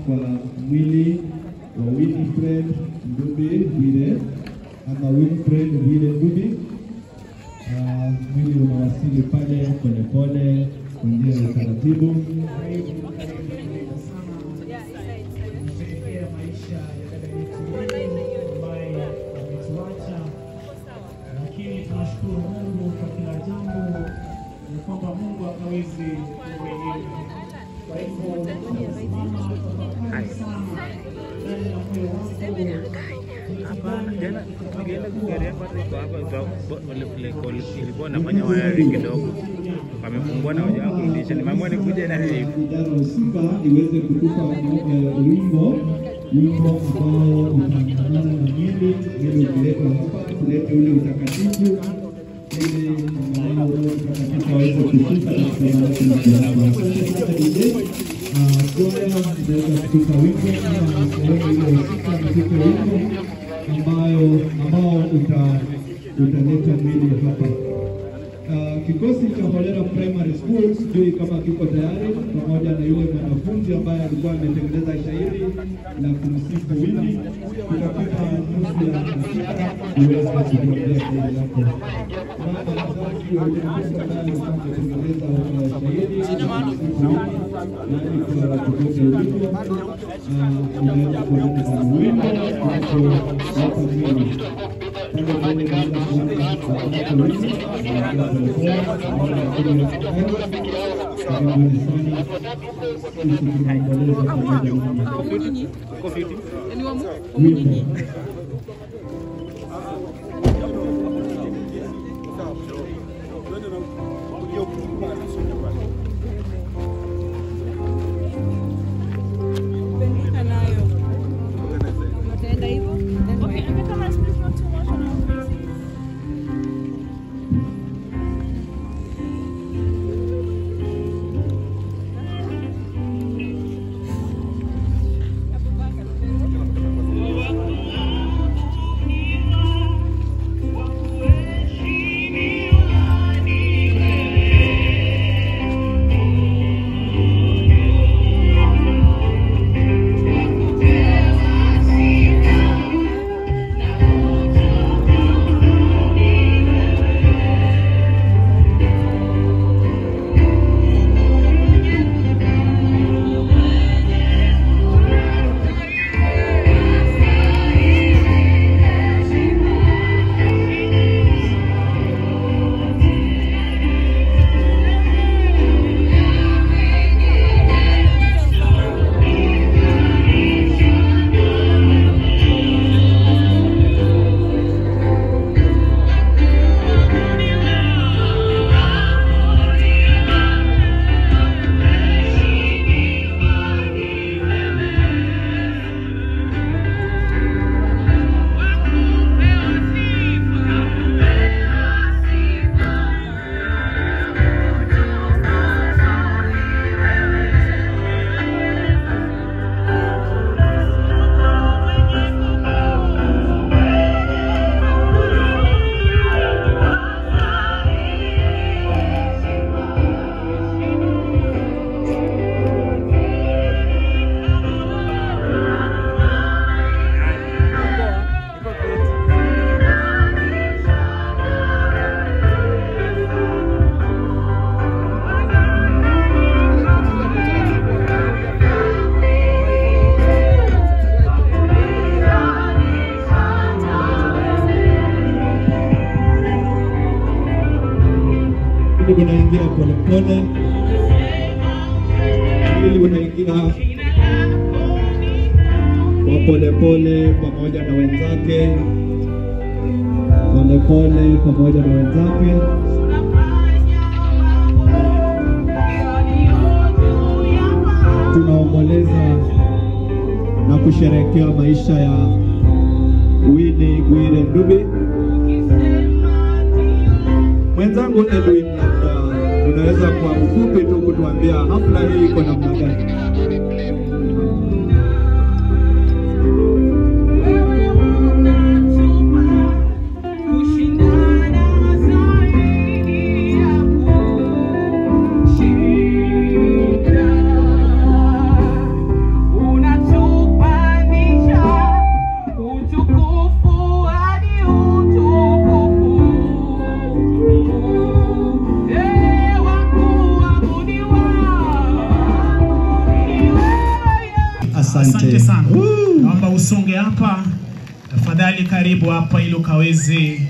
Kwa mwili wa Winifred Ndube Bwire ama Winifred Bwire Ndube. Mwili unawasili pale polepole kwa njia ya taratibu. Lakini tunashukuru Mungu kwa kila jambo na kwamba Mungu akaweze kuendelea. Kwa hivyo tunasimama sana ndani ya moyo wangu. Hapa jana tukienda kugerea hapa ilikuwa nafanya wayari kidogo, wamefungua na wajawa kurudisha. Nimeamua nikuje na hivi Kijana husika iweze kutupa wimbo ambao utaambatana na mwili ukiletwa hapa, kuleta ule utakatifu ili Roho Mtakatifu aweze kushuka katika maisha ya tunaweza kutupa wimbo ama sehemu ile husika kutupa wimbo ambao utaleta mwili hapa. Kikosi cha Holera Primary School sijui kama kiko tayari, pamoja na yule mwanafunzi ambaye alikuwa ametengeneza shairi la kumsifu Winnie. Tutapata nusu ya dakika uweze kuongea shairi lako. Mama mzazi wa yule mtoto ambaye alikuwa ametengeneza shairi la kumsifu Winnie, yaani kwa kutoka wimbo unaweza kueleza wimbo unapowapa mwili. Unaingia polepole, ili unaingia kwa polepole pamoja na wenzake, polepole pamoja na wenzake. Tunaomboleza na kusherehekea maisha ya Winnie Bwire Ndube. Mwenzangu Edwin, unaweza kwa ufupi tu kutuambia hafla hii iko namna gani? Asante sana. Naomba usonge hapa. Tafadhali karibu hapa ili ukaweze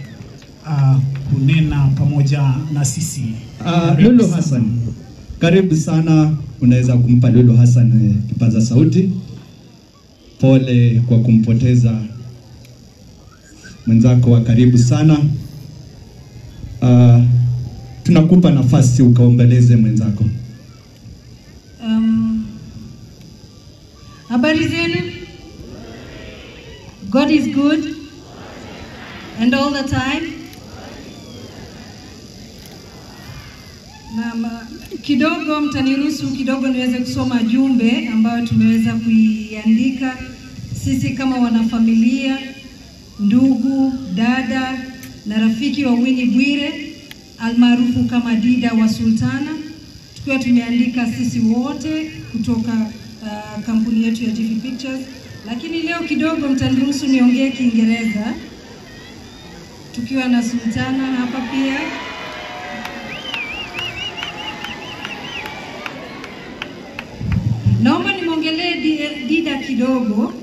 kunena pamoja na sisi. Lulu Hassan. Karibu sana. Unaweza kumpa Lulu Hassan kipaza sauti. Pole kwa kumpoteza mwenzako wa karibu sana. Tunakupa nafasi ukaombeleze mwenzako. Habari zenu? God is good and all the time. Na kidogo mtaniruhusu kidogo niweze kusoma jumbe ambayo tumeweza kuiandika sisi kama wanafamilia, ndugu, dada na rafiki wa Winnie Bwire almaarufu kama Dida wa Sultana. Tukiwa tumeandika sisi wote kutoka kampuni yetu ya TV Pictures, lakini leo kidogo mtaniruhusu niongee Kiingereza tukiwa na Sultana hapa pia. Naomba nimongelee Dida kidogo.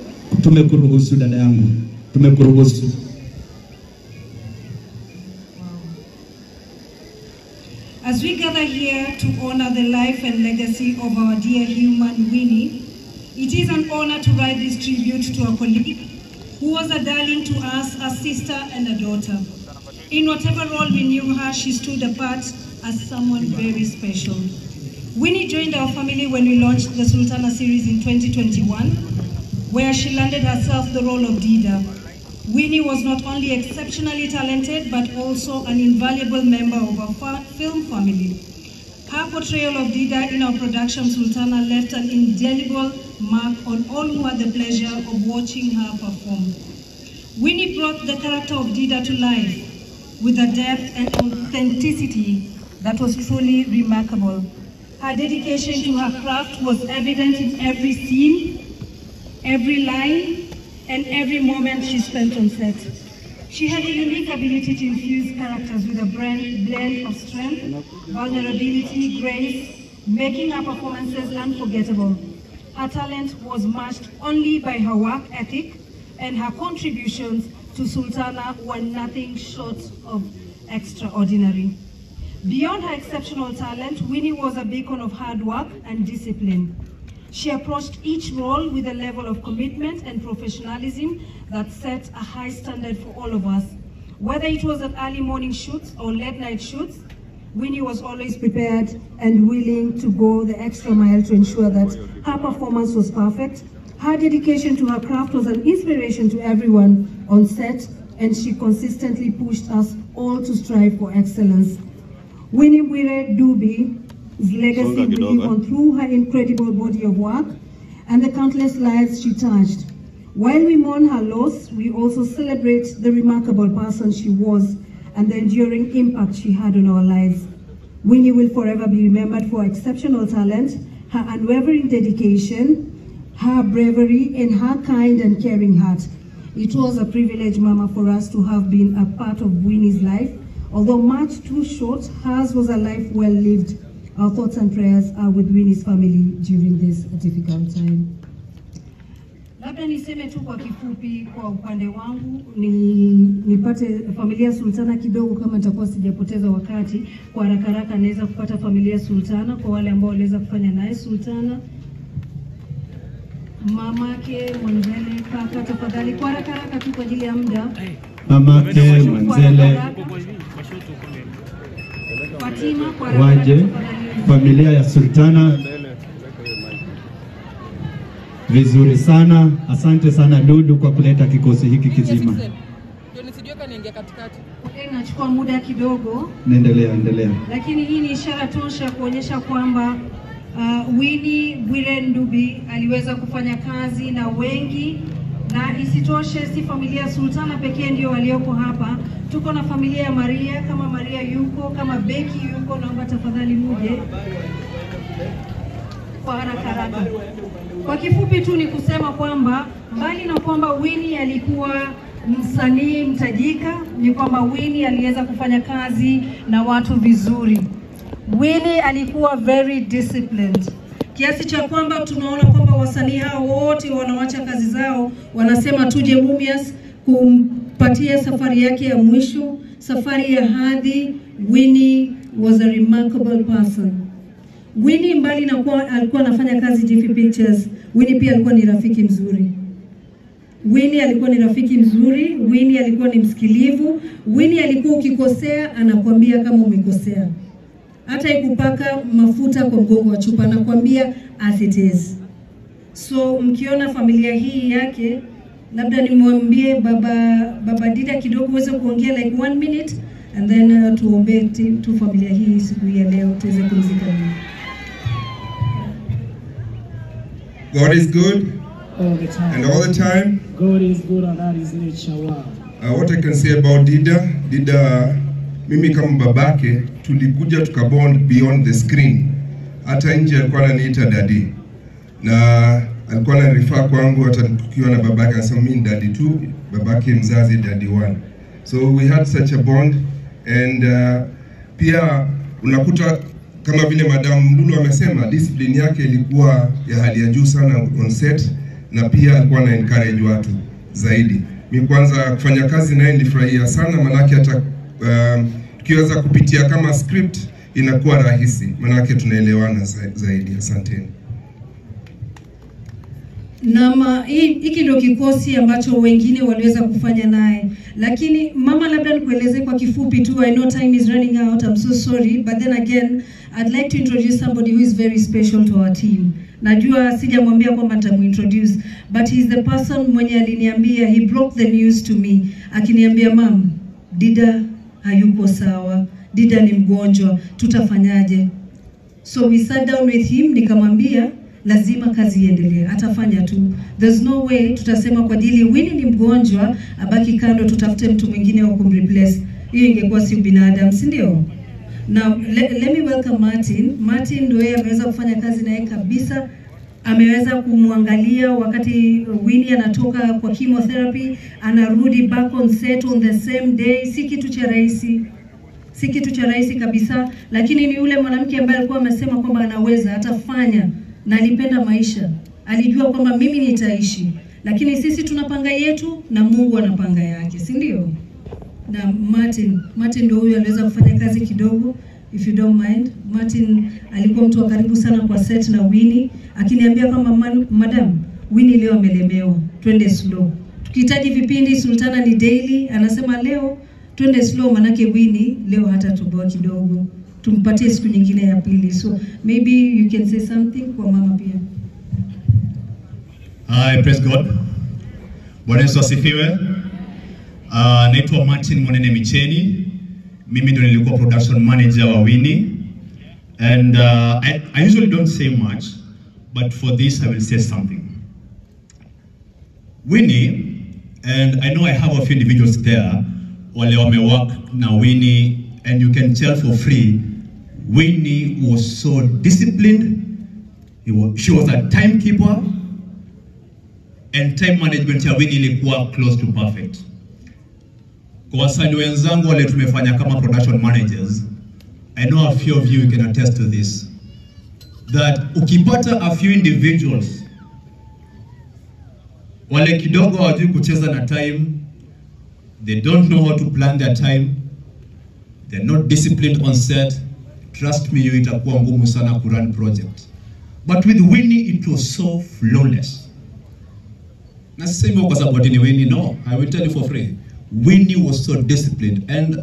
Tumekuruhusu dada yangu. Tumekuruhusu. As we gather here to honor the life and legacy of our dear human Winnie, it is an honor to write this tribute to our colleague who was a darling to us, a sister and a daughter. In whatever role we knew her, she stood apart as someone very special. Winnie joined our family when we launched the Sultana series in 2021, where she landed herself the role of Dida. Winnie was not only exceptionally talented, but also an invaluable member of our film family. Her portrayal of Dida in our production Sultana left an indelible mark on all who had the pleasure of watching her perform. Winnie brought the character of Dida to life with a depth and authenticity that was truly remarkable. Her dedication to her craft was evident in every scene, every line, and every moment she spent on set. She had a unique ability to infuse characters with a blend of strength, vulnerability, grace, making her performances unforgettable. Her talent was matched only by her work ethic, and her contributions to Sultana were nothing short of extraordinary. Beyond her exceptional talent, Winnie was a beacon of hard work and discipline. She approached each role with a level of commitment and professionalism that set a high standard for all of us. Whether it was at early morning shoots or late night shoots, Winnie was always prepared and willing to go the extra mile to ensure that her performance was perfect. Her dedication to her craft was an inspiration to everyone on set, and she consistently pushed us all to strive for excellence. Winnie Bwire Dubi's legacy will live on through her incredible body of work and the countless lives she touched. While we mourn her loss, we also celebrate the remarkable person she was and the enduring impact she had on our lives. Winnie will forever be remembered for exceptional talent, her unwavering dedication, her bravery, and her kind and caring heart. It was a privilege, Mama, for us to have been a part of Winnie's life. Although much too short, hers was a life well lived. Our thoughts and prayers are with Winnie's family during this difficult time. Labda niseme tu kwa kifupi kwa upande wangu, nipate familia Sultana kidogo kama nitakuwa sijapoteza wakati. Kwa haraka haraka naweza kupata familia Sultana kwa wale ambao waliweza kufanya naye Sultana. Mamake, Mwanzele, kaka, tafadhali kwa haraka haraka tu kwa ajili ya muda. Mamake, Mwanzele, Fatima, kwa waje, familia ya Sultana. Vizuri sana. Asante sana Lulu kwa kuleta kikosi hiki kizima. Ndio nisijue kama niingia katikati. Nachukua muda kidogo. Endelea. Lakini hii ni ishara tosha kuonyesha kwamba Winnie Bwire Ndubi aliweza kufanya kazi na wengi, na isitoshe si familia Sultana pekee ndio walioko hapa. Tuko na familia ya Maria, kama Maria yuko, kama Becky yuko, naomba tafadhali muje kwa haraka. Kwa kifupi tu ni kusema kwamba mbali na kwamba Winnie alikuwa msanii mtajika, ni kwamba Winnie aliweza kufanya kazi na watu vizuri. Winnie alikuwa very disciplined. kiasi cha kwamba tunaona kwamba wasanii hao wote wanawacha kazi zao, wanasema tuje Mumias kumpatia safari yake ya mwisho, safari ya hadhi. Winnie was a remarkable person. Winnie mbali na kuwa alikuwa anafanya kazi Jiffy Pictures, Winnie pia alikuwa ni rafiki mzuri. Winnie alikuwa ni rafiki mzuri, Winnie alikuwa ni msikilivu, Winnie alikuwa ukikosea anakuambia kama umekosea. Hata ikupaka mafuta kwa mgongo wa chupa anakuambia as it is. So mkiona familia hii yake, labda nimwambie baba Dida kidogo uweze kuongea like 1 minute and then tuombe tu familia hii siku ya leo tuweze kumzika. God is good. All the time. And all the time. God is good and that is nature. Wow. What I can say about Dida, mimi kama babake tulikuja tukabond beyond the screen. Hata nje alikuwa ananiita daddy. Na alikuwa ananifaa kwangu hata tukiwa na babake anasema mimi daddy tu, babake mzazi daddy one. So we had such a bond and pia unakuta kama vile Madam Lulu amesema discipline yake ilikuwa ya hali ya juu sana on set na pia alikuwa na encourage watu zaidi. Mimi kwanza kufanya kazi naye nilifurahia sana manake hata tukiweza kupitia kama script inakuwa rahisi manake tunaelewana zaidi. Asanteni. Na hiki ndio kikosi ambacho wengine waliweza kufanya naye. Lakini mama, labda nikueleze kwa kifupi tu. I know time is running out. I'm so sorry, but then again I'd like to introduce somebody who is very special to our team. Najua sijamwambia kwamba nitamuintroduce, but he is the person mwenye aliniambia, he broke the news to me. Akiniambia, "Mom, Dida hayuko sawa. Dida ni mgonjwa. Tutafanyaje?" So we sat down with him, nikamwambia lazima kazi iendelee, atafanya tu. There's no way tutasema kwa ajili Winnie ni mgonjwa abaki kando tutafute mtu mwingine wa kumreplace. Hiyo ingekuwa si binadamu, si ndio? Now let me welcome Martin. Martin ndio yeye ameweza kufanya kazi naye kabisa. Ameweza kumwangalia wakati Winnie anatoka kwa chemotherapy, anarudi back on set on the same day. Si kitu cha rahisi. Si kitu cha rahisi kabisa, lakini ni yule mwanamke ambaye alikuwa amesema kwamba anaweza, atafanya. Na alipenda maisha. Alijua kwamba mimi nitaishi. Lakini sisi tunapanga yetu na Mungu anapanga yake, si ndio? Na Martin ndio huyu aliweza kufanya kazi kidogo, if you don't mind. Martin alikuwa mtu wa karibu sana kwa set na Winnie, akiniambia kwamba madam, Winnie leo amelemewa, twende slow. Tukihitaji vipindi Sultana ni daily, anasema leo twende slow manake Winnie leo hata tuboa kidogo. Tumpatie siku nyingine ya pili. So maybe you can say something kwa mama pia. Hi, praise God. Bwana Yesu asifiwe. Naitwa Martin Monene Micheni. Mimi ndo nilikuwa production manager wa Winnie. And I usually don't say much, but for this I will say something. Winnie, and I know I have a few individuals there wale wamework na Winnie, and you can tell for free Winnie was so disciplined. She was a timekeeper, and time management ya Winnie ilikuwa close to perfect. Kwa wasanii wenzangu wale tumefanya kama production managers, I know a few of you can attest to this, that ukipata a few individuals wale kidogo hawajui kucheza na time, they don't know how to plan their time, they're not disciplined on set, trust me, itakuwa ngumu sana ku run project. But with Winnie it was so flawless. Na sisemi kwa sababu ni Winnie, no, I will tell you for free. Winnie was so disciplined. And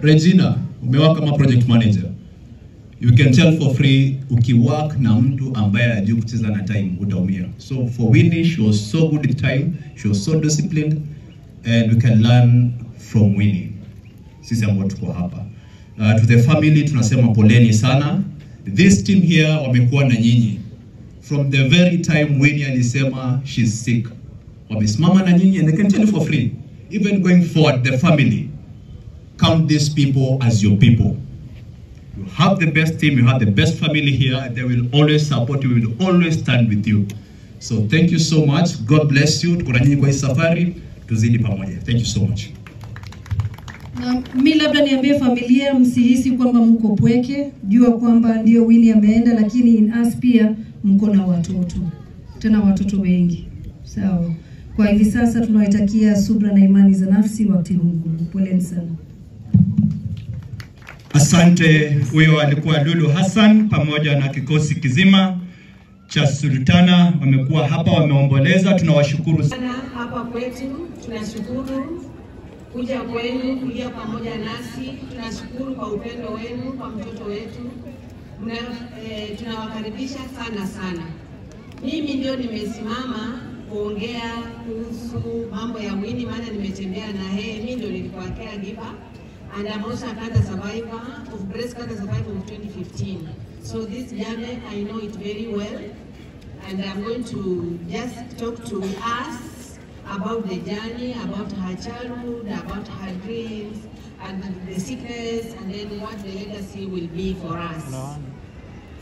Regina, umework kama project manager. You can tell for free, ukiwork na mtu ambaye hajui kucheza na time utaumia. So for Winnie, she was so good at time, she was so disciplined, and we can learn from Winnie. Sisi ambao tuko hapa. To the family tunasema poleni sana. This team here wamekuwa na nyinyi from the very time Winnie alisema she's sick. Wamesimama na nyinyi, and they can tell you for free. Even going forward, the family, count these people as your people. You have the best team, you have the best family here, and they will always support you, will always stand with you. So thank you so much. God bless you. Tuko na nyinyi kwa hii safari, tuzidi pamoja. Thank you so much. Na mimi labda niambie familia, msihisi kwamba mko pweke, jua kwamba ndio Winnie ameenda, lakini in us pia mko na watoto, tena watoto wengi. Sawa. Kwa hivi sasa tunawaitakia subra na imani za nafsi wakati huu. Poleni sana. Asante. Huyo alikuwa Lulu Hassan pamoja na kikosi kizima cha Sultana, wamekuwa hapa wameomboleza, tunawashukuru sana hapa kwetu. Tunashukuru kuja kwenu kuja pamoja nasi, tunashukuru kwa upendo wenu kwa mtoto wetu. Tunawakaribisha sana sana. Mimi ndio nimesimama kuongea kuhusu mambo ya Winnie, maana nimetembea na yeye. Mimi ndio nilikuwa caregiver and I'm also a cancer survivor of breast cancer survivor of 2015. So this journey I know it very well, and I'm going to just talk to us about the journey, about her childhood, about her dreams, and the sickness, and then what the legacy will be for us.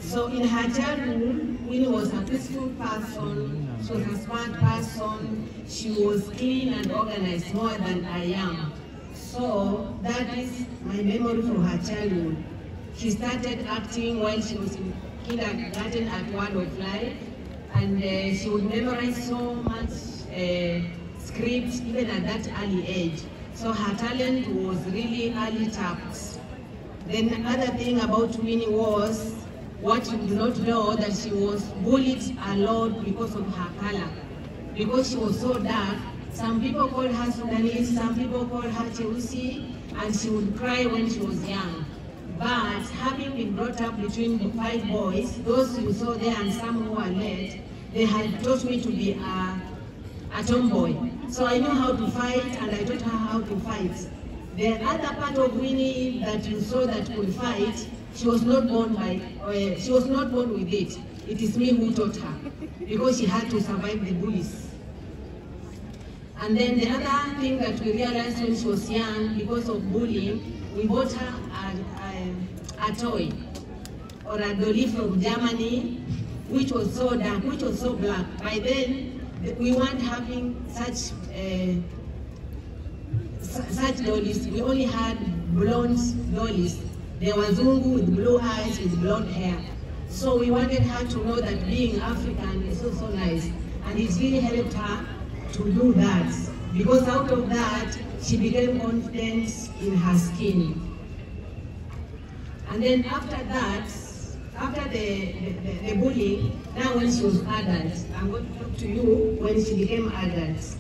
So in her childhood, Winnie was a peaceful person, she was a smart person, she was clean and organized more than I am. So that is my memory from her childhood. She started acting while she was in kindergarten at Word of Life, and she would memorize so much scripts even at that early age. So her talent was really early tapped. Then another thing about Winnie was, what you do not know, that she was bullied a lot because of her color. Because she was so dark, some people called her Sudanese, some people called her Cheusi, and she would cry when she was young. But having been brought up between 5 boys, those you saw there and some who are late, they had taught me to be a tomboy. So I know how to fight, and I taught her how to fight. The other part of Winnie that you saw that could fight, she was not born with it. It is me who taught her, because she had to survive the bullies. And then the other thing that we realized when she was young, because of bullying, we bought her a toy or a dolly from Germany, which was so dark, which was so black. By then, we weren't having such dollies. We only had blonde dollies. They were Zungu with blue eyes, with blonde hair. So we wanted her to know that being African is so nice. And it really helped her to do that. Because out of that, she became confident in her skin. And then after that, after the bullying, now when she was adult, I'm going to talk to you when she became adult.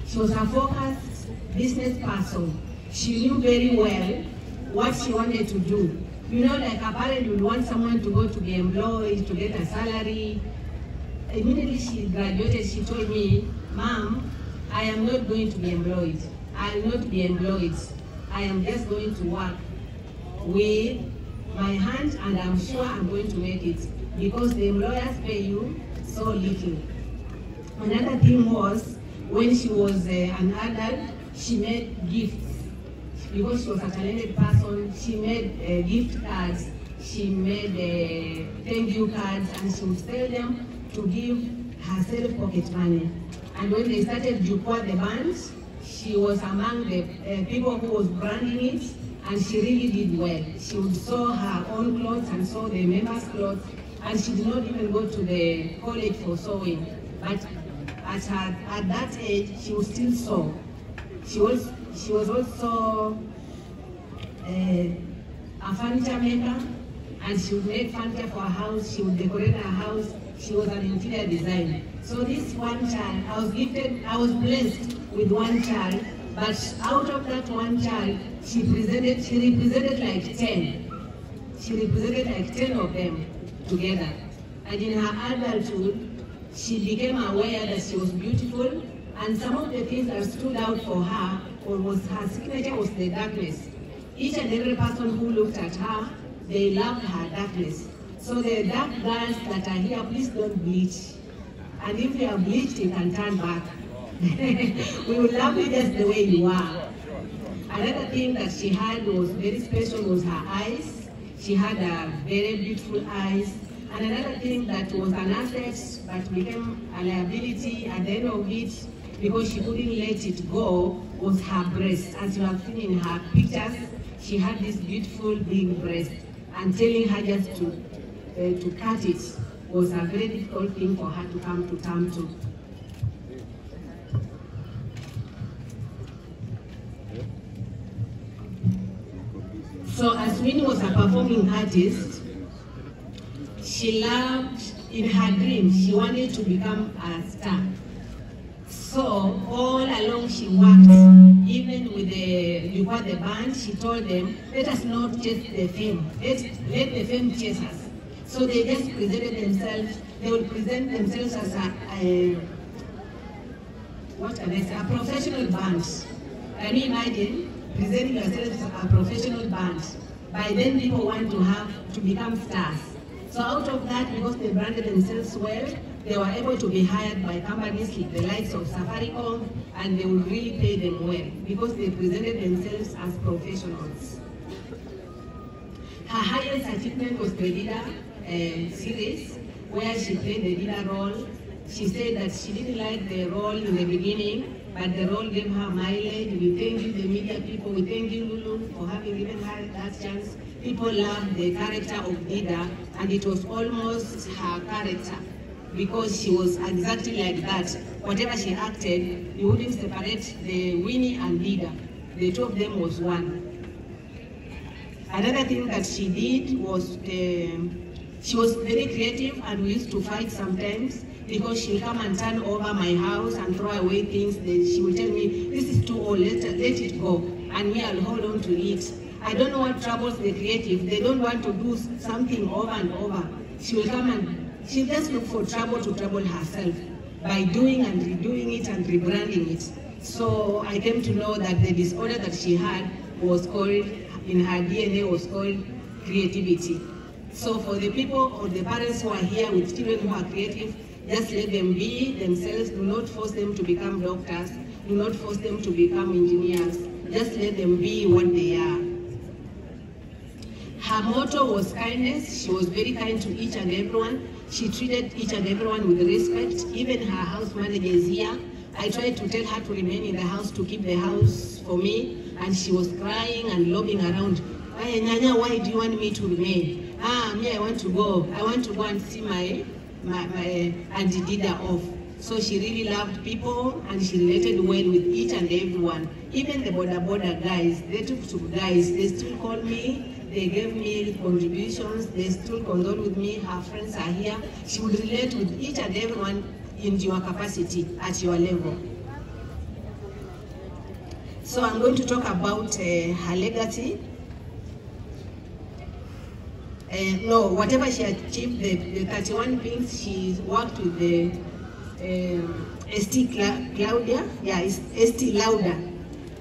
She was a focused business person. She knew very well what she wanted to do. You know, like a parent would want someone to go to be employed, to get a salary. Immediately she graduated, she told me, Mom, I am not going to be employed. I will not be employed. I am just going to work with my hand, and I'm sure I'm going to make it, because the employers pay you so little. Another thing was, when she was an adult, she made gifts. Because she was a talented person, she made gift cards, she made thank you cards, and she would sell them to give herself pocket money. And when they started Jukwa the band, she was among the people who was branding it, and she really did well. She would sew her own clothes and sew the members' clothes, and she did not even go to the college for sewing. But at that age, she would still sew. She was also a furniture maker, and she would make furniture for her house. She would decorate her house. She was an interior designer. So this one child, I was blessed with one child, but out of that one child, she represented like 10. She represented like 10 of them together. And in her adulthood, she became aware that she was beautiful, and some of the things that stood out for her, or was her signature, was the darkness. Each and every person who looked at her, they loved her darkness. So the dark girls that are here, please don't bleach. And if you are bleached, you can turn back. We will love you just the way you are. Another thing that she had was very special was her eyes. She had a very beautiful eyes. And another thing that was an asset but became a liability at the end of it, because she couldn't let it go, was her breast. As you have seen in her pictures, she had this beautiful big breast, and telling her just to cut it was a very difficult thing for her to come to terms to. So as Winnie was a performing artist, she loved, in her dream, she wanted to become a star. So all along she worked, even with the band, she told them, let us not chase the fame, let the fame chase us. So they just presented themselves, they would present themselves as a professional band. Can you imagine presenting yourself as a professional band? By then people want to become stars. So out of that, because they branded themselves well, they were able to be hired by companies like the likes of Safaricom, and they would really pay them well because they presented themselves as professionals. Her highest achievement was the Dida series, where she played the Dida role. She said that she didn't like the role in the beginning, but the role gave her mileage. We thank you, the media people. We thank you, Lulu, for having given her that chance. People loved the character of Dida, and it was almost her character, because she was exactly like that. Whatever she acted, you wouldn't separate the Winnie and Dida. The two of them was one. Another thing that she did was, she was very creative, and we used to fight sometimes, because she'll come and turn over my house and throw away things. She will tell me, this is too old, let it go, and me, I'll hold on to it. I don't know what troubles the creative. They don't want to do something over and over. She will come and she'll just look for trouble to trouble herself by doing and redoing it and rebranding it. So I came to know that the disorder that she had was called, in her DNA, was called creativity. So for the people or the parents who are here with children who are creative, just let them be themselves. Do not force them to become doctors. Do not force them to become engineers. Just let them be what they are. Her motto was kindness. She was very kind to each and everyone. She treated each and everyone with respect. Even her house manager is here. I tried to tell her to remain in the house, to keep the house for me, and she was crying and lobbying around. Hey, Nyanya, why do you want me to remain? Me, I want to go. I want to go and see my Auntie Dida off. So she really loved people, and she related well with each and everyone. Even the border guys, they took to guys, they still call me. They gave me contributions, they still condole with me, her friends are here. She would relate with each and everyone in your capacity, at your level. So I'm going to talk about her legacy. Whatever she achieved, the 31 things she worked with the Estee Lauder.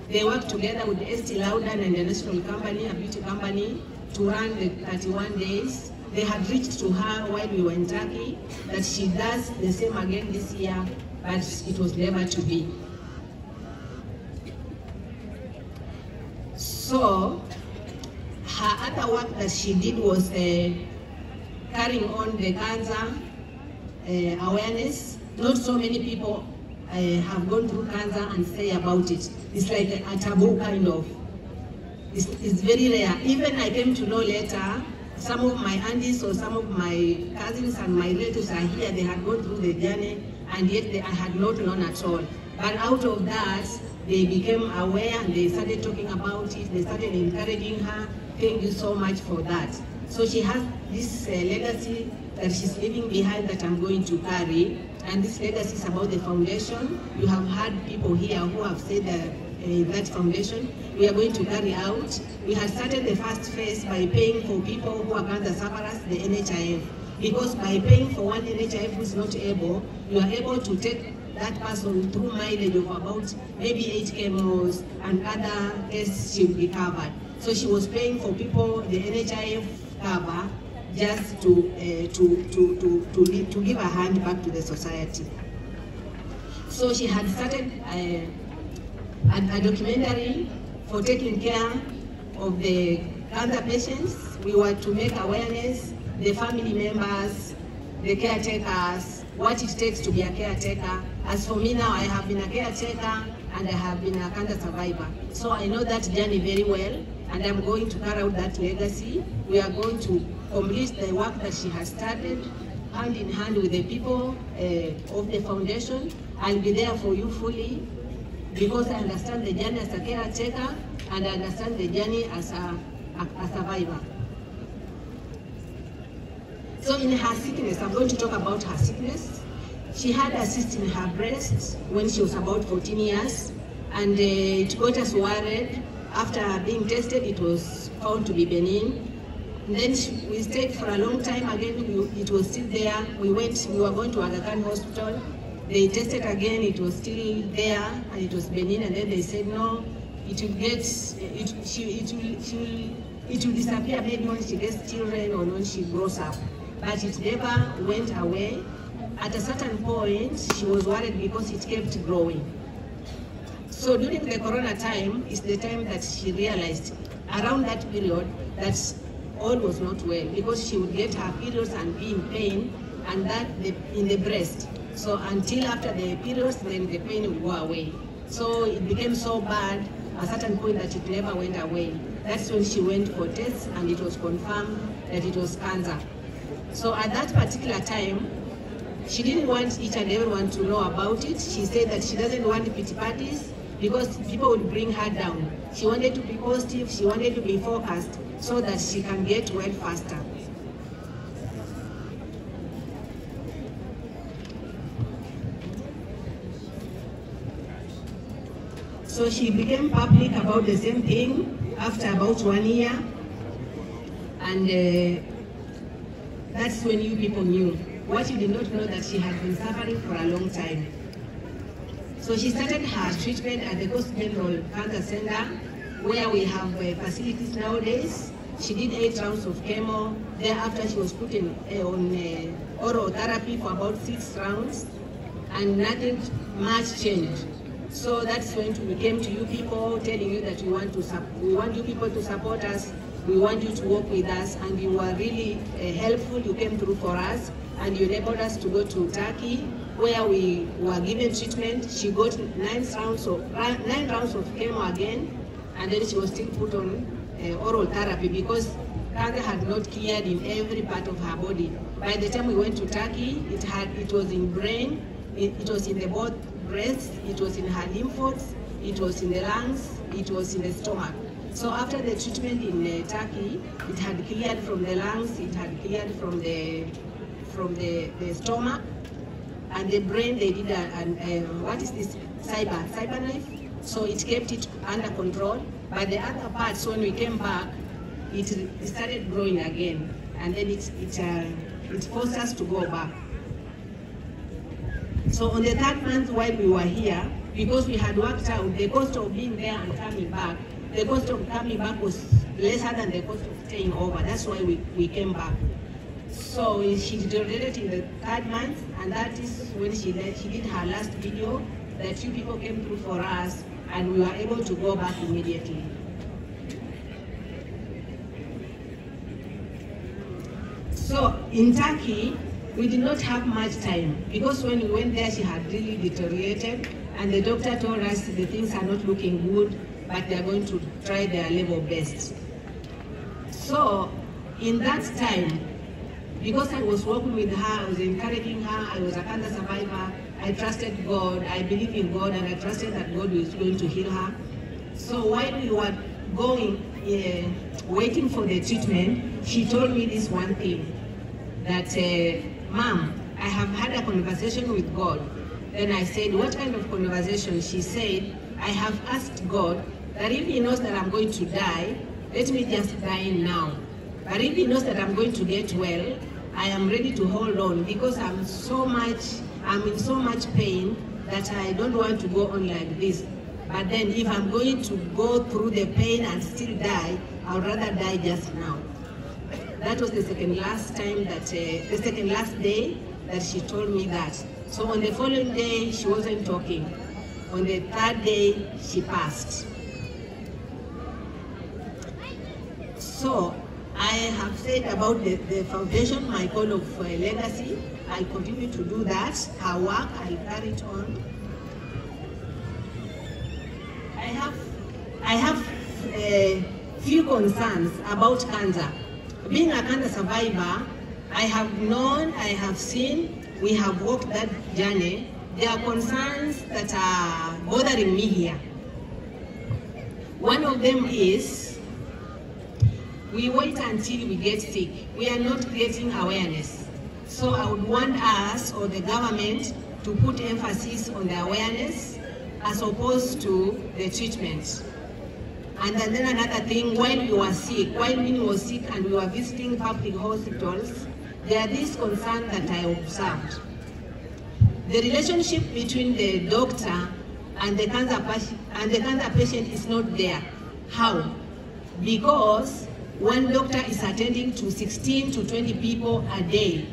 They worked together with the Estee Lauder and the national company, a beauty company, to run the 31 days. They had reached to her while we were in Turkey that she does the same again this year, but it was never to be. So her other work that she did was carrying on the cancer awareness. Not so many people have gone through cancer and say about it. It's like a taboo kind of. It's very rare. Even I came to know later, some of my aunties or some of my cousins and my relatives are here, they had gone through the journey, and yet I had not known at all. But out of that, they became aware and they started talking about it, they started encouraging her. Thank you so much for that. So she has this legacy that she's leaving behind that I'm going to carry. And this legacy is about the foundation. You have had people here who have said that foundation we are going to carry out. We have started the first phase by paying for people who are cancer sufferers, the NHIF. Because by paying for one NHIF who is not able, you are able to take that person through mileage of about maybe 8 chemos, and other tests should be covered. So she was paying for people the NHIF cover just to give a hand back to the society. So she had started a documentary for taking care of the cancer patients. We were to make awareness, the family members, the caretakers, what it takes to be a caretaker. As for me now, I have been a caretaker, and I have been a cancer survivor. So I know that journey very well, and I'm going to carry out that legacy. We are going to complete the work that she has started, hand in hand with the people of the foundation. I'll be there for you fully, because I understand the journey as a caretaker, and I understand the journey as a survivor. So in her sickness, I'm going to talk about her sickness. She had a cyst in her breast when she was about 14 years, and it got us worried. After being tested, it was found to be benign. And then we stayed for a long time. Again, it was still there. We were going to Aga Khan Hospital. They tested again, it was still there, and it was benign. And then they said, no, it will disappear maybe when she gets children or when she grows up. But it never went away. At a certain point, she was worried because it kept growing. So during the corona time is the time that she realized, around that period, that all was not well, because she would get her periods and be in pain, and that in the breast. So until after the periods, then the pain would go away. So it became so bad at a certain point that it never went away. That's when she went for tests, and it was confirmed that it was cancer. So at that particular time, she didn't want each and everyone to know about it. She said that she doesn't want pity parties because people would bring her down. She wanted to be positive, she wanted to be focused so that she can get well faster. So she became public about the same thing after about 1 year, and that's when you people knew. What you did not know, that she had been suffering for a long time. So she started her treatment at the Coast General Cancer Center, where we have facilities nowadays. She did 8 rounds of chemo. Thereafter, she was put on oral therapy for about 6 rounds, and nothing much changed. So that's when we came to you people, telling you that we want you people to support us. We want you to work with us, and you were really helpful. You came through for us, and you enabled us to go to Turkey, where we were given treatment. She got 9 rounds of chemo again, and then she was still put on oral therapy because cancer had not cleared in every part of her body. By the time we went to Turkey, it was in brain, it was in the both breasts, it was in her lymph nodes, it was in the lungs, it was in the stomach. So after the treatment in Turkey, it had cleared from the lungs, it had cleared from the stomach, and the brain. They did what is this, cyber knife. So it kept it under control. But the other parts, when we came back, it started growing again, and then it forced us to go back. So on the 3rd month while we were here, because we had worked out the cost of being there and coming back, the cost of coming back was lesser than the cost of staying over. That's why we came back. So she deteriorated in the 3rd month, and that is when she did her last video that you people came through for us, and we were able to go back immediately. So in Turkey, we did not have much time, because when we went there, she had really deteriorated, and the doctor told us the things are not looking good, but they are going to try their level best. So in that time, because I was working with her, I was encouraging her, I was a cancer survivor, I trusted God, I believe in God, and I trusted that God was going to heal her. So while we were waiting for the treatment, she told me this one thing, that, Mom, I have had a conversation with God. Then I said, what kind of conversation? She said, I have asked God that if He knows that I'm going to die, let me just die now. But if He knows that I'm going to get well, I am ready to hold on, because I'm in so much pain that I don't want to go on like this. But then if I'm going to go through the pain and still die, I would rather die just now. That was the second last day that she told me that. So on the following day, she wasn't talking. On the 3rd day, she passed. So I have said about the foundation, my call of legacy. I'll continue to do that. Her work, I'll carry it on. I have a few concerns about cancer. Being a cancer survivor, I have known, I have seen, we have walked that journey. There are concerns that are bothering me here. One of them is, we wait until we get sick. We are not creating awareness. So I would want us or the government to put emphasis on the awareness as opposed to the treatment. And then another thing, while we were sick, while we were sick and we were visiting public hospitals, there are these concerns that I observed. The relationship between the doctor and the cancer patient is not there. How? Because one doctor is attending to 16 to 20 people a day,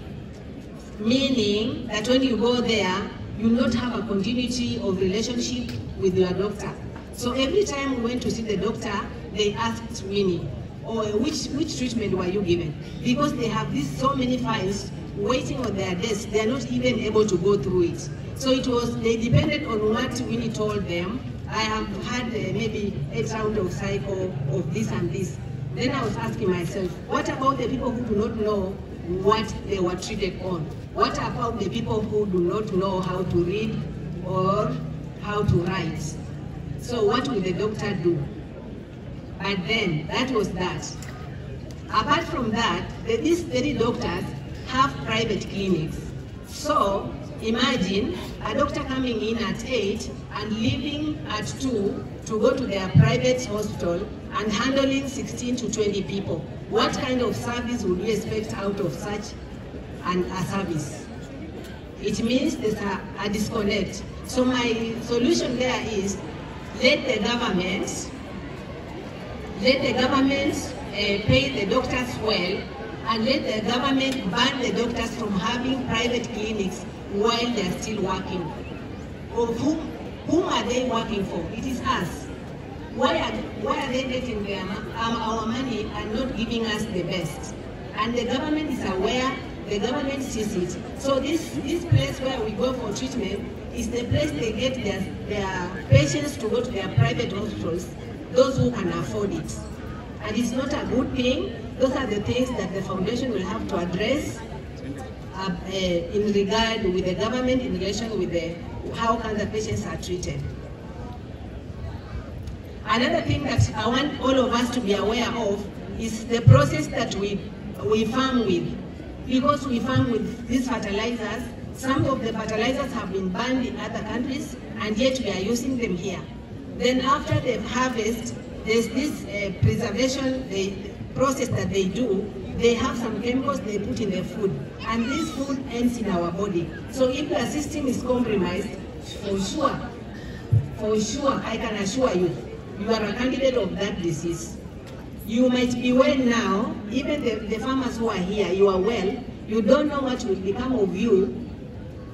meaning that when you go there, you will not have a continuity of relationship with your doctor. So every time we went to see the doctor, they asked Winnie, or which treatment were you given? Because they have so many files waiting on their desk, they are not even able to go through it. So they depended on what Winnie told them. I have had maybe 8 rounds of cycle of this and this. Then I was asking myself, what about the people who do not know what they were treated on? What about the people who do not know how to read or how to write? So what will the doctor do? But then, that was that. Apart from that, these very doctors have private clinics. So imagine a doctor coming in at 8 and leaving at 2 to go to their private hospital and handling 16 to 20 people. What kind of service would you expect out of such a service? It means there's a disconnect. So my solution there is, let the government pay the doctors well, and let the government ban the doctors from having private clinics while they're still working. Of whom are they working for? It is us. Why are they getting our money and not giving us the best? And the government is aware, the government sees it. So this place where we go for treatment is the place they get their patients to go to their private hospitals, those who can afford it. And it's not a good thing. Those are the things that the foundation will have to address in regard with the government in relation with how cancer patients are treated. Another thing that I want all of us to be aware of is the process that we farm with. Because we farm with these fertilizers, some of the fertilizers have been banned in other countries, and yet we are using them here. Then after the harvest, there's this preservation process that they do. They have some chemicals they put in the food, and this food ends in our body. So if the system is compromised, for sure, I can assure you, you are a candidate of that disease. You might be well now, even the farmers who are here, you are well, you don't know what will become of you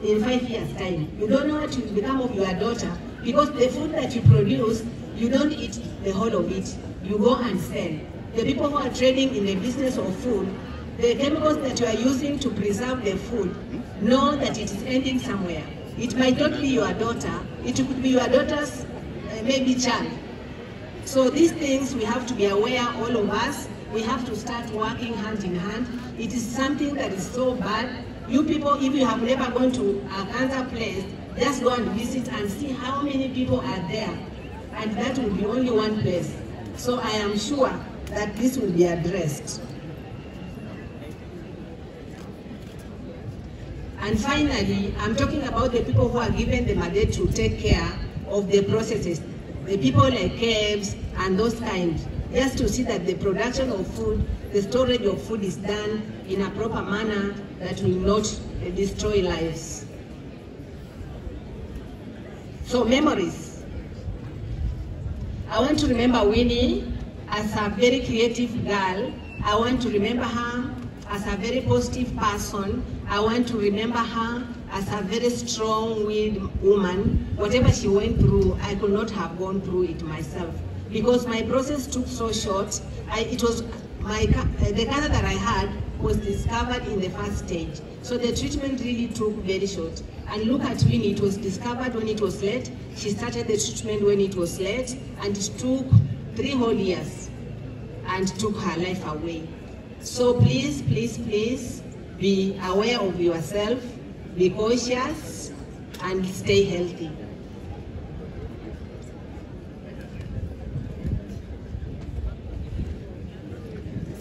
in 5 years' time. You don't know what will become of your daughter, because the food that you produce, you don't eat the whole of it, you go and sell. The people who are trading in the business of food, the chemicals that you are using to preserve the food, know that it is ending somewhere. It might not be your daughter, it could be your daughter's maybe child. So these things we have to be aware, all of us. We have to start working hand in hand. It is something that is so bad. You people, if you have never gone to a cancer place, just go and visit and see how many people are there. And that will be only one place. So I am sure that this will be addressed. And finally, I'm talking about the people who are given the mandate to take care of the processes. The people like caves and those kinds, just to see that the production of food, the storage of food is done in a proper manner that will not destroy lives. So memories. I want to remember Winnie as a very creative girl. I want to remember her as a very positive person. I want to remember her as a very strong-willed woman. Whatever she went through, I could not have gone through it myself, because my process took so short. The cancer that I had was discovered in the first stage. So the treatment really took very short. And look at Winnie, it was discovered when it was late. She started the treatment when it was late, and it took 3 whole years and took her life away. So please, please, please be aware of yourself, be cautious, and stay healthy.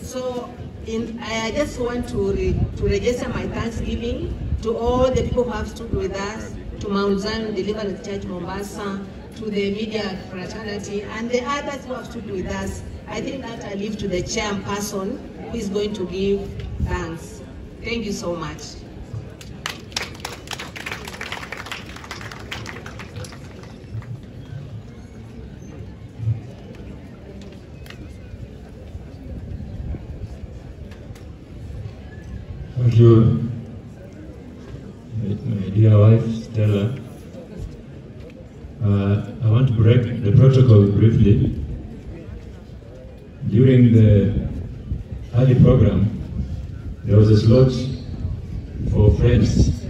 So I just want to register my thanksgiving to all the people who have stood with us, to Mount Zion Deliverance Church Mombasa, to the media fraternity, and the others who have stood with us. I think that I leave to the chairperson who is going to give thanks. Thank you so much. Thank you, my dear wife, Stella. I want to break the protocol briefly. During the early program, there was a slot for friends.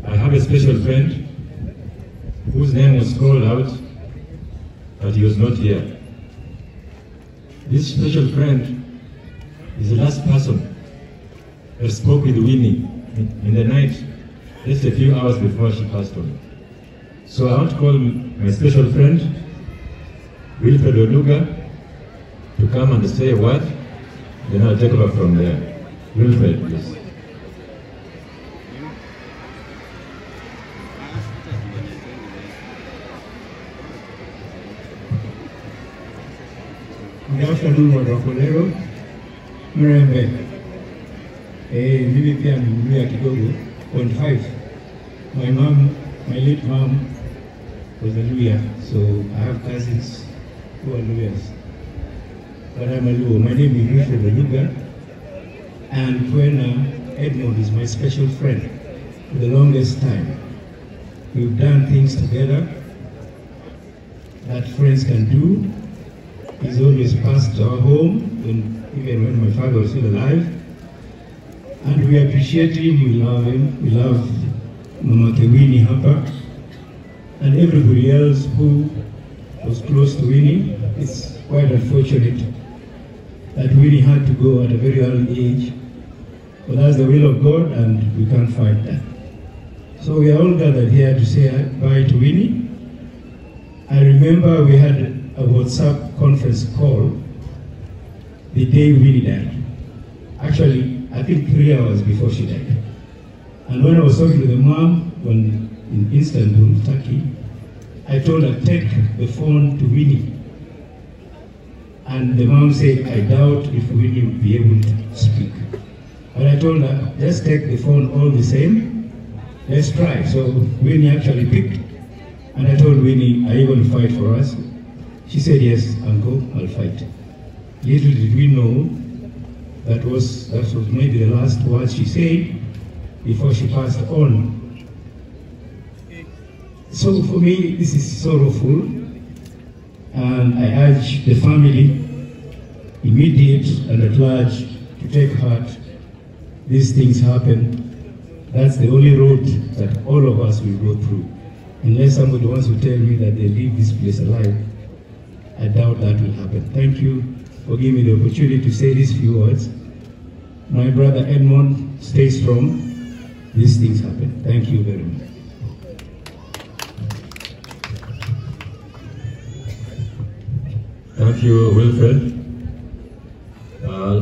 I have a special friend whose name was called out, but he was not here. This special friend is the last person I spoke with Winnie in the night, just a few hours before she passed on. So I want to call my special friend, Wilfred Oluga, to come and say a word, then I'll take over from there. Wilfred, please. Good afternoon, wanakolero. Mrembe. Mimi pia nimemlea kidogo, 0.5. My late mom was a Luya, so I have cousins who are Luyas. But I'm a Luo. My name is Wilfred Oluga, and when Edmond is my special friend for the longest time. We've done things together that friends can do. He's always passed our home, even when my father was still alive. And we appreciate him, we love him, we love Mama Winnie Hapa, and everybody else who was close to Winnie. It's quite unfortunate that Winnie had to go at a very early age, but that's the will of God and we can't fight that. So we are all gathered here to say bye to Winnie. I remember we had a WhatsApp conference call the day Winnie died. Actually, I think 3 hours before she died. And when I was talking to the mom in Istanbul, Turkey, I told her, take the phone to Winnie. And the mom said, I doubt if Winnie will be able to speak. But I told her, just take the phone all the same. Let's try. So Winnie actually picked. And I told Winnie, are you going to fight for us? She said, yes, Uncle, I'll fight. Little did we know that was maybe the last words she said before she passed on. So for me, this is sorrowful, and I urge the family, immediate and at large, to take heart. These things happen. That's the only road that all of us will go through. Unless somebody wants to tell me that they leave this place alive, I doubt that will happen. Thank you for giving me the opportunity to say these few words. My brother Edmond, stay strong. These things happen. Thank you very much. Thank you, Wilfred.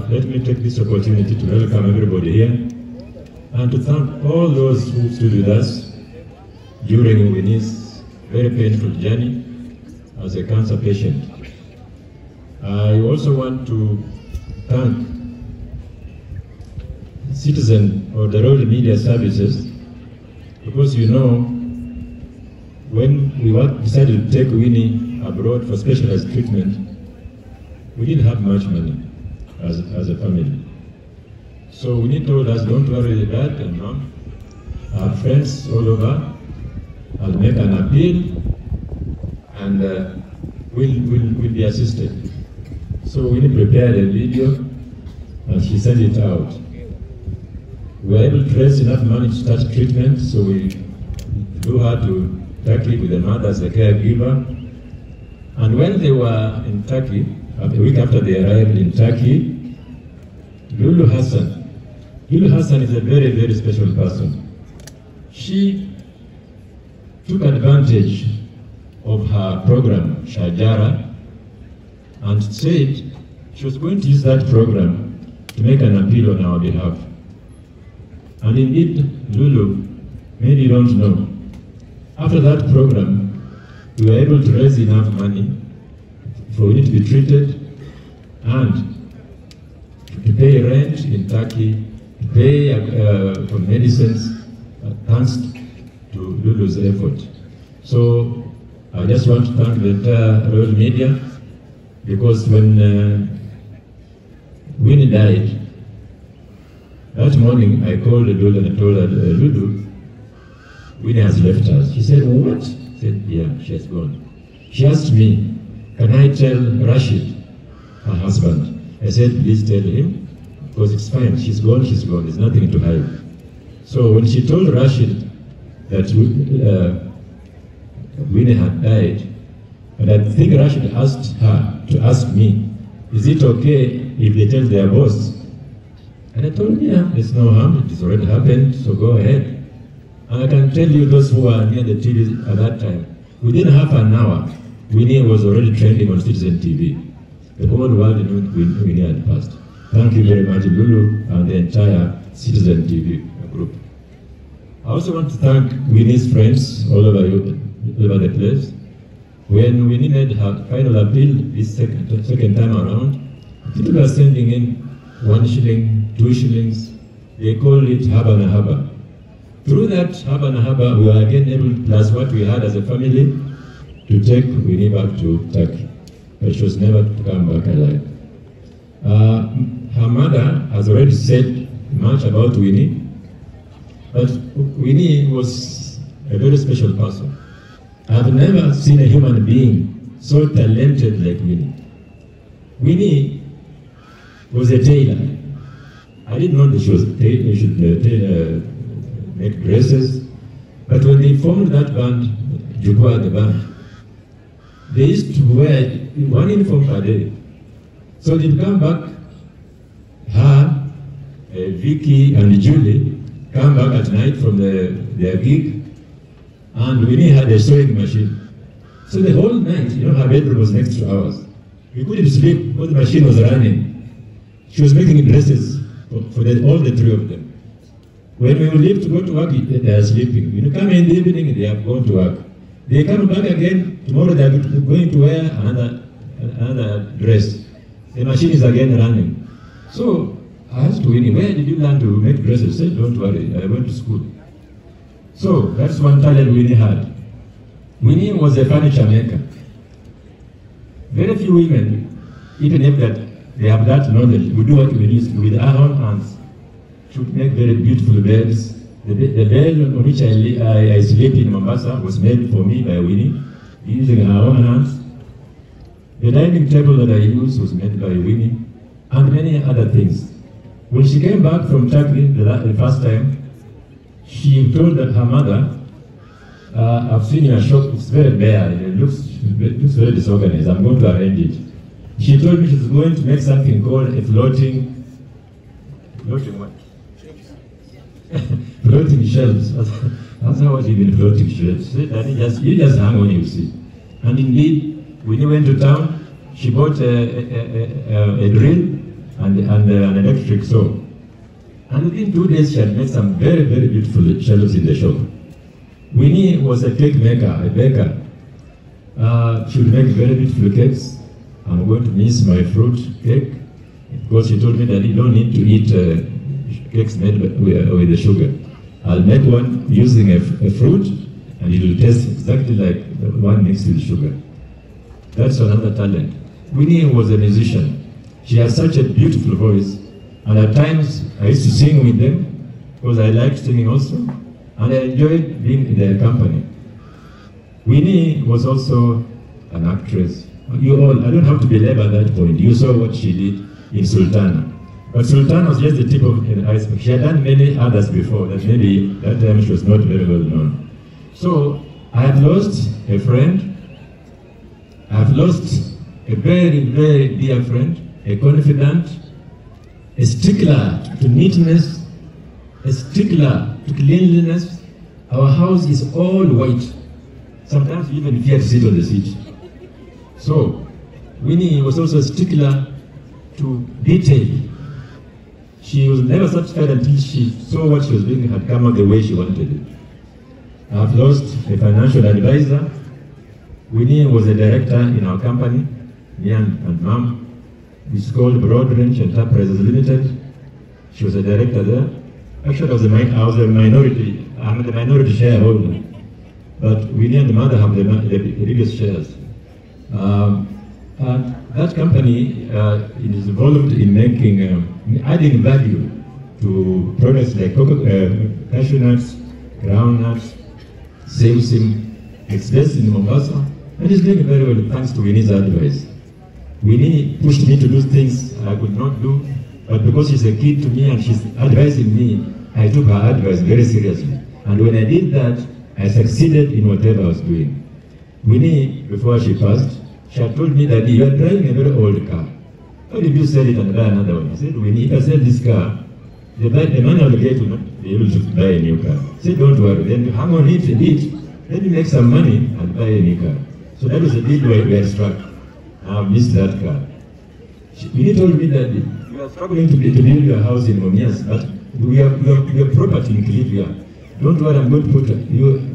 Let me take this opportunity to welcome everybody here and to thank all those who stood with us during Winnie's very painful journey as a cancer patient. I also want to thank Citizen or the Road Media Services, because you know, when we decided to take Winnie abroad for specialized treatment, we didn't have much money as a family. So Winnie told us, don't worry, Dad and Mom, our friends all over, I'll make an appeal and we'll be assisted. So Winnie prepared a video and she sent it out. We were able to raise enough money to start treatment, so we flew her to Turkey with the mother as a caregiver. And when they were in Turkey, a week after they arrived in Turkey, Lulu Hassan is a very, very special person. She took advantage of her program, Shajara, and said she was going to use that program to make an appeal on our behalf. And indeed, Lulu, maybe you don't know, after that program, we were able to raise enough money for Winnie to be treated and to pay rent in Turkey, to pay for medicines, thanks to Lulu's effort. So I just want to thank the entire royal media, because when Winnie died, that morning I called Lulu and I told her, Lulu, Winnie has left us. She said, what? I said, yeah, she has gone. She asked me, can I tell Rashid, her husband? I said, please tell him, because it's fine, she's gone, there's nothing to hide. So when she told Rashid that Winnie had died, and I think Rashid asked her to ask me, is it okay if they tell their boss? And I told him, yeah, there's no harm, it has already happened, so go ahead. And I can tell you, those who were near the TV at that time, within half an hour, Winnie was already trending on Citizen TV. The whole world knew Winnie had passed. Thank you very much, Lulu, and the entire Citizen TV group. I also want to thank Winnie's friends all over the place. When Winnie made her final appeal this second time around, people were sending in 1 shilling, 2 shillings. They called it Haba na Haba. Through that Haba na Haba, we were again able, plus what we had as a family, to take Winnie back to Turkey. But she was never to come back alive. Her mother has already said much about Winnie, but Winnie was a very special person. I've never seen a human being so talented like Winnie. Winnie was a tailor. I didn't know that she should make dresses, but when they formed that band, Jukwa, the band, they used to wear 1 uniform per day. So they'd come back, her, Vicky and Julie, come back at night from their gig, and Winnie had a sewing machine. So the whole night, her bedroom was next to ours. We couldn't sleep because the machine was running. She was making dresses for all the 3 of them. When we would leave to go to work, they are sleeping. When you come in the evening, they have gone to work. They come back again, tomorrow they are going to wear another dress. The machine is again running. So I asked Winnie, where did you learn to make dresses? She said, don't worry, I went to school. So that's one talent Winnie had. Winnie was a furniture maker. Very few women, even if they have that knowledge, we do what we need with our own hands. She would make very beautiful beds. The bed on which I sleep in Mombasa was made for me by Winnie, using her own hands. The dining table that I use was made by Winnie, and many other things. When she came back from Turkey the first time, she told her mother, I've seen your shop, it's very bare, it looks very disorganized, I'm going to arrange it. She told me she's going to make something called a floating what? Floating shelves. That's how it even floating shelves. She said, you just hang on, you see. And indeed, when we went to town, she bought a drill and an electric saw. And within 2 days, she had made some very, very beautiful shelves in the shop. Winnie was a cake maker, a baker. She would make very beautiful cakes. I'm going to miss my fruit cake, because she told me that you don't need to eat cakes made with the sugar. I'll make one using a fruit, and it will taste exactly like the one mixed with sugar. That's another talent. Winnie was a musician. She has such a beautiful voice, and at times I used to sing with them, because I liked singing also, and I enjoyed being in their company. Winnie was also an actress. You all, I don't have to belabor that point. You saw what she did in Sultana. But Sultana was just the tip of the iceberg. She had done many others before that maybe that time she was not very well known. So I have lost a friend. I have lost a very, very dear friend, a confidant, a stickler to neatness, a stickler to cleanliness. Our house is all white. Sometimes we even fear to sit on the seat. So Winnie was also a stickler to detail. She was never satisfied until she saw what she was doing had come out the way she wanted it. I've lost a financial advisor. Winnie was a director in our company, me and Mom. It's called Broad Range Enterprises Limited. She was a director there. Actually, I was a minority. I'm the minority shareholder. But Winnie and the mother have the biggest shares. And that company is involved in making, adding value to products like cashew nuts, groundnuts, sesame. It's based in Mombasa, and it's doing very well thanks to Winnie's advice. Winnie pushed me to do things I could not do, but because she's a kid to me and she's advising me, I took her advice very seriously. And when I did that, I succeeded in whatever I was doing. Winnie, before she passed, she had told me that you are driving a very old car. How did you sell it and buy another one? I said, Winnie, if I sell this car, the man will get to not be able to buy a new car. I said, don't worry, then you hang on it a bit, then you make some money and buy a new car. So that was the deal we had struck. I missed that car. Winnie told me that you are struggling to build your house in Mumias, but we have property in Kilifi. Don't worry, I'm going to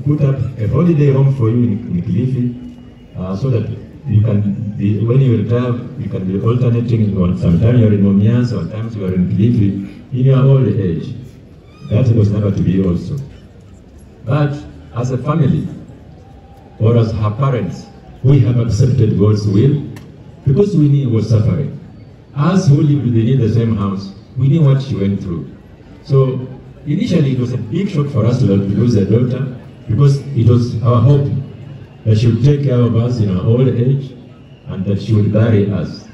put up a holiday home for you in Kilifi, so that you can be, when you retire, you can be alternating. Sometimes you're in Mumias, sometimes you are in Kilifi, in your old age. That was never to be also. But as a family, or as her parents, we have accepted God's will because Winnie was suffering. Us who lived within the same house, we knew what she went through. So initially it was a big shock for us to lose a daughter because it was our hope that she would take care of us in our old age and that she would bury us.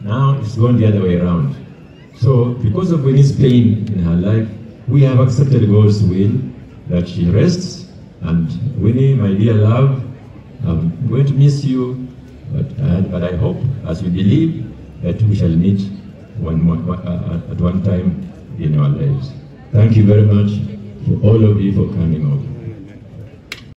Now it's gone the other way around. So because of Winnie's pain in her life, we have accepted God's will that she rests. And Winnie, my dear love, I'm going to miss you, but I hope, as we believe, that we shall meet at one time in our lives. Thank you very much to all of you for coming over.